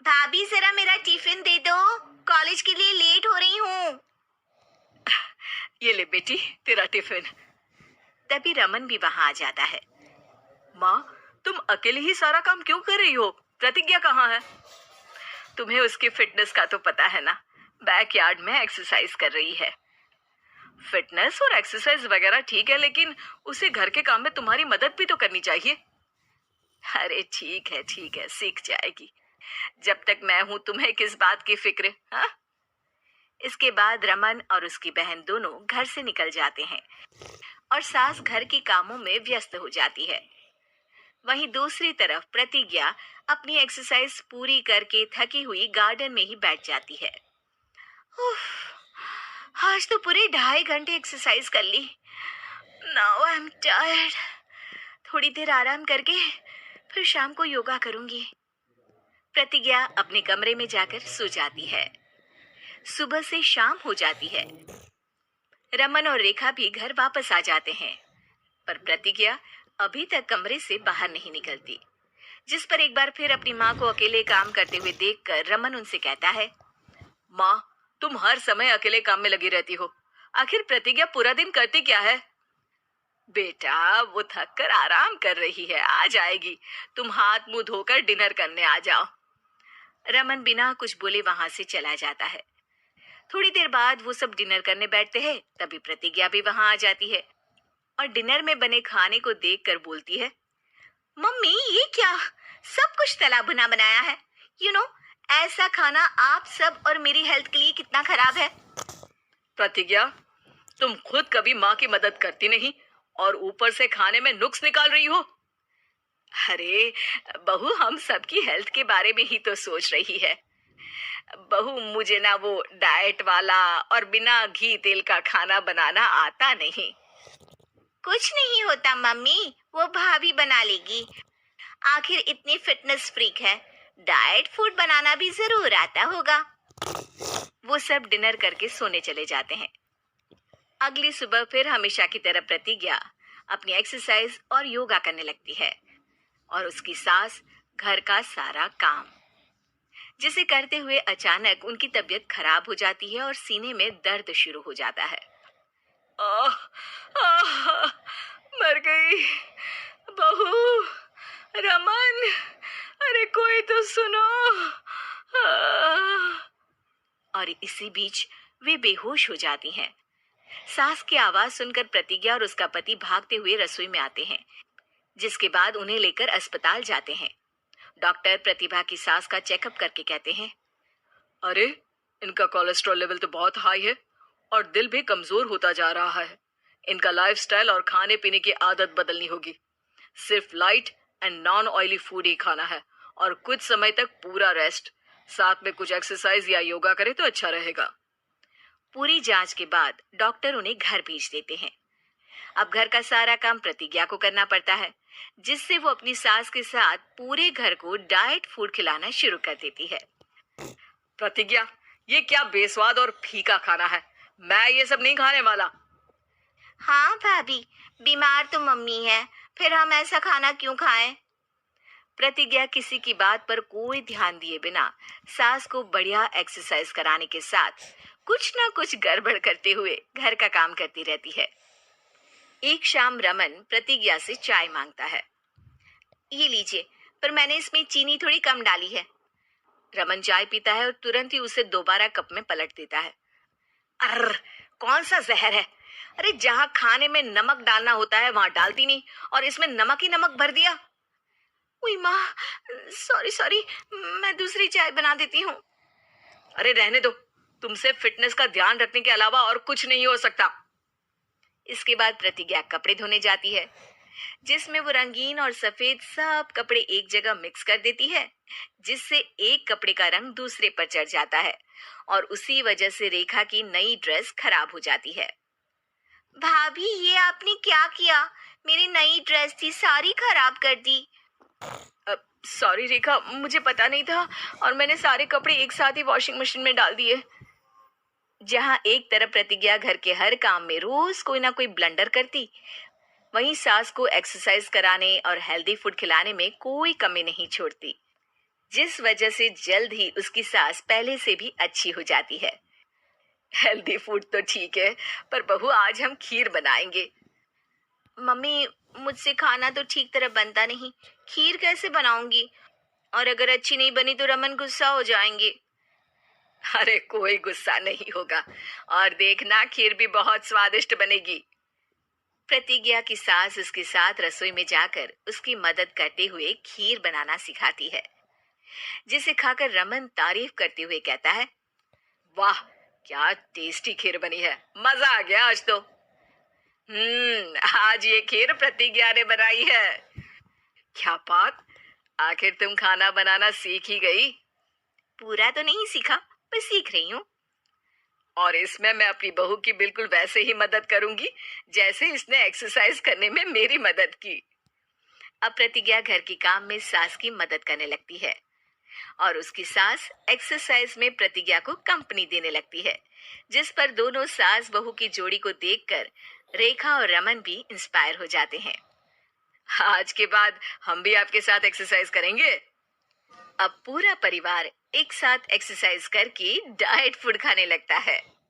भाभी जरा मेरा टिफिन दे दो, कॉलेज के लिए लेट हो रही हूँ। ये ले बेटी तेरा टिफिन। तभी रमन भी वहां आ जाता है। माँ, तुम अकेले ही सारा काम क्यों कर रही हो? प्रतिज्ञा कहाँ है? तुम्हें उसकी फिटनेस का तो पता है ना, बैकयार्ड में एक्सरसाइज कर रही है। फिटनेस और एक्सरसाइज वगैरह ठीक है, लेकिन उसे घर के काम में तुम्हारी मदद भी तो करनी चाहिए। अरे ठीक है, सीख जाएगी। जब तक मैं हूं तुम्हें किस बात की फिक्र? हाँ। इसके बाद रमन और उसकी बहन दोनों घर से निकल जाते हैं और सास घर के कामों में व्यस्त हो जाती है। वहीं दूसरी तरफ प्रतिज्ञा अपनी एक्सरसाइज पूरी करके थकी हुई गार्डन में ही बैठ जाती है। उफ, आज तो पूरे 2.5 घंटे एक्सरसाइज कर ली। Now I am tired. थोड़ी देर आराम करके फिर शाम को योगा करूंगी। प्रतिज्ञा अपने कमरे में जाकर सो जाती है। सुबह से शाम हो जाती है। रमन और रेखा भी घर वापस आ जाते हैं, पर प्रतिज्ञा अभी तक कमरे से बाहर नहीं निकलती। जिस पर एक बार फिर अपनी माँ को अकेले काम करते हुए देखकर रमन उनसे कहता है, माँ, तुम हर समय अकेले काम में लगी रहती हो। आखिर प्रतिज्ञा पूरा दिन करती क्या है? बेटा, वो थक कर आराम कर रही है, आ जाएगी। तुम हाथ मुंह धोकर डिनर करने आ जाओ। रमन बिना कुछ बोले वहां से चला जाता है। थोड़ी देर बाद वो सब डिनर करने बैठते हैं। तभी प्रतिज्ञा भी वहां आ जाती है और डिनर में बने खाने को देखकर बोलती है, मम्मी ये क्या, सब कुछ तला भुना बनाया है। यू नो, ऐसा खाना आप सब और मेरी हेल्थ के लिए कितना खराब है। प्रतिज्ञा, तुम खुद कभी माँ की मदद करती नहीं और ऊपर से खाने में नुक्स निकाल रही हो। अरे बहू, हम सबकी हेल्थ के बारे में ही तो सोच रही है। बहू, मुझे ना वो डाइट वाला और बिना घी तेल का खाना बनाना आता नहीं। कुछ नहीं होता मम्मी, वो भाभी बना लेगी। आखिर इतनी फिटनेस फ्रीक है, डाइट फूड बनाना भी जरूर आता होगा। वो सब डिनर करके सोने चले जाते हैं। अगली सुबह फिर हमेशा की तरह प्रतिज्ञा अपनी एक्सरसाइज और योगा करने लगती है और उसकी सास घर का सारा काम, जिसे करते हुए अचानक उनकी तबीयत खराब हो जाती है और सीने में दर्द शुरू हो जाता है। आह, आह, मर गई बहू। रमन, अरे कोई तो सुनो। आह। और इसी बीच वे बेहोश हो जाती हैं। सास की आवाज सुनकर प्रतिज्ञा और उसका पति भागते हुए रसोई में आते हैं, जिसके बाद उन्हें लेकर अस्पताल जाते हैं। डॉक्टर प्रतिभा की सास का चेकअप करके कहते हैं, अरे इनका कोलेस्ट्रॉल लेवल तो बहुत हाई है और दिल भी कमजोर होता जा रहा है। इनका लाइफस्टाइल और खाने पीने की आदत बदलनी होगी। सिर्फ light and non oily food ही खाना है और कुछ समय तक पूरा रेस्ट, साथ में कुछ एक्सरसाइज या योगा करे तो अच्छा रहेगा। पूरी जांच के बाद डॉक्टर उन्हें घर भेज देते हैं। अब घर का सारा काम प्रतिज्ञा को करना पड़ता है, जिससे वो अपनी सास के साथ पूरे घर को डाइट फूड खिलाना शुरू कर देती है। प्रतिज्ञा, ये क्या बेस्वाद और फीका खाना है, मैं ये सब नहीं खाने वाला। हाँ भाभी, बीमार तो मम्मी है, फिर हम ऐसा खाना क्यों खाएं? प्रतिज्ञा किसी की बात पर कोई ध्यान दिए बिना सास को बढ़िया एक्सरसाइज कराने के साथ कुछ ना कुछ गड़बड़ करते हुए घर का काम करती रहती है। एक शाम रमन प्रतिज्ञा से चाय मांगता है। ये लीजिए, पर मैंने इसमें चीनी थोड़ी कम डाली है। रमन चाय पीता है और तुरंत ही उसे दोबारा कप में पलट देता है। अर्र, कौन सा जहर है? अरे जहाँ खाने में नमक डालना होता है वहां डालती नहीं और इसमें नमक ही नमक भर दिया। उई माँ, सॉरी सॉरी, मैं दूसरी चाय बना देती हूँ। अरे रहने दो, तुमसे फिटनेस का ध्यान रखने के अलावा और कुछ नहीं हो सकता। इसके बाद प्रतिज्ञा कपड़े धोने जाती है, जिसमें वो रंगीन और सफेद सब कपड़े एक जगह मिक्स कर देती है, जिससे एक कपड़े का रंग दूसरे पर चढ़ जाता है और उसी वजह से रेखा की नई ड्रेस खराब हो जाती है। भाभी, ये आपने क्या किया? मेरी नई ड्रेस थी, सारी खराब कर दी। सॉरी रेखा, मुझे पता नहीं था और मैंने सारे कपड़े एक साथ ही वॉशिंग मशीन में डाल दिए। जहां एक तरफ प्रतिज्ञा घर के हर काम में रोज कोई ना कोई ब्लंडर करती, वहीं सास को एक्सरसाइज कराने और हेल्दी फूड खिलाने में कोई कमी नहीं छोड़ती। जिस वजह से जल्द ही उसकी सांस पहले से भी अच्छी हो जाती है। हेल्दी फूड तो ठीक है, पर बहू आज हम खीर बनाएंगे। मम्मी, मुझसे खाना तो ठीक तरह बनता नहीं, खीर कैसे बनाऊंगी? और अगर अच्छी नहीं बनी तो रमन गुस्सा हो जाएंगे। अरे कोई गुस्सा नहीं होगा, और देखना खीर भी बहुत स्वादिष्ट बनेगी। प्रतिज्ञा की सास उसके साथ रसोई में जाकर उसकी मदद करते हुए खीर बनाना सिखाती है, जिसे खाकर रमन तारीफ करते हुए कहता है, वाह क्या टेस्टी खीर बनी है, मजा आ गया आज तो। आज ये खीर प्रतिज्ञा ने बनाई है। क्या बात, आखिर तुम खाना बनाना सीख ही गई? पूरा तो नहीं सीखा, पर सीख रही हूँ। और इसमें मैं अपनी बहू की बिल्कुल वैसे ही मदद करूंगी जैसे इसने एक्सरसाइज करने में मेरी मदद की। अब प्रतिज्ञा घर के काम में सास की मदद करने लगती है और उसकी सास एक्सरसाइज में प्रतिज्ञा को कंपनी देने लगती है, जिस पर दोनों सास बहू की जोड़ी को देखकर रेखा और रमन भी इंस्पायर हो जाते हैं। आज के बाद हम भी आपके साथ एक्सरसाइज करेंगे। अब पूरा परिवार एक साथ एक्सरसाइज करके डाइट फूड खाने लगता है।